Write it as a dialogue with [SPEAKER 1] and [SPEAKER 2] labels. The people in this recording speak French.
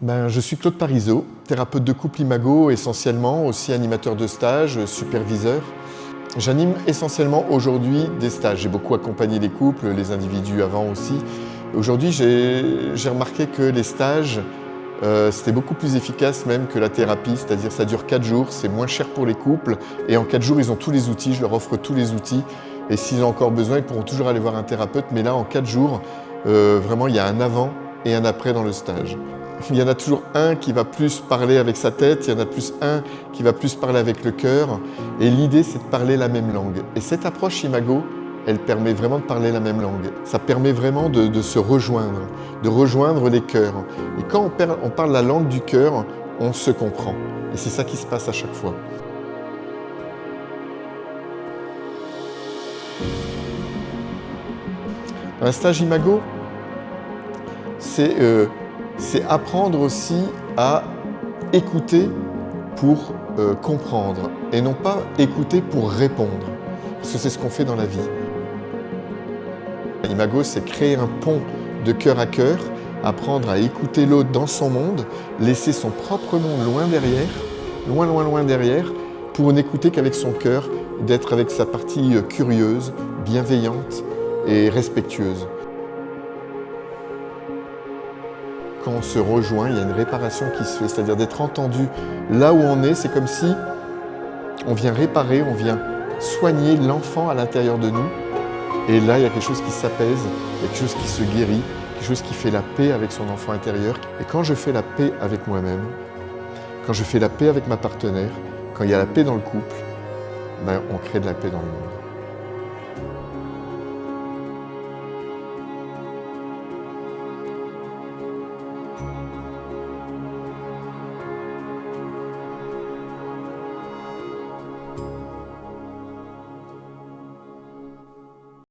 [SPEAKER 1] Je suis Claude Parisot, thérapeute de couple Imago essentiellement, aussi animateur de stage, superviseur. J'anime essentiellement aujourd'hui des stages. J'ai beaucoup accompagné les couples, les individus avant aussi. Aujourd'hui, j'ai remarqué que les stages, c'était beaucoup plus efficace même que la thérapie, c'est-à-dire ça dure 4 jours, c'est moins cher pour les couples et en 4 jours, ils ont tous les outils, je leur offre tous les outils et s'ils ont encore besoin, ils pourront toujours aller voir un thérapeute, mais là, en 4 jours, vraiment, il y a un avant et un après dans le stage. Il y en a toujours un qui va plus parler avec sa tête, il y en a plus un qui va plus parler avec le cœur. Et l'idée, c'est de parler la même langue. Et cette approche Imago, elle permet vraiment de parler la même langue. Ça permet vraiment de se rejoindre, de rejoindre les cœurs. Et quand on parle la langue du cœur, on se comprend. Et c'est ça qui se passe à chaque fois. Un stage Imago, c'est apprendre aussi à écouter pour comprendre et non pas écouter pour répondre, parce que c'est ce qu'on fait dans la vie. Imago, c'est créer un pont de cœur à cœur, apprendre à écouter l'autre dans son monde, laisser son propre monde loin derrière, loin, loin, loin derrière, pour n'écouter qu'avec son cœur, d'être avec sa partie curieuse, bienveillante et respectueuse. Quand on se rejoint, il y a une réparation qui se fait, c'est-à-dire d'être entendu là où on est. C'est comme si on vient réparer, on vient soigner l'enfant à l'intérieur de nous. Et là, il y a quelque chose qui s'apaise, il y a quelque chose qui se guérit, quelque chose qui fait la paix avec son enfant intérieur. Et quand je fais la paix avec moi-même, quand je fais la paix avec ma partenaire, quand il y a la paix dans le couple, on crée de la paix dans le monde.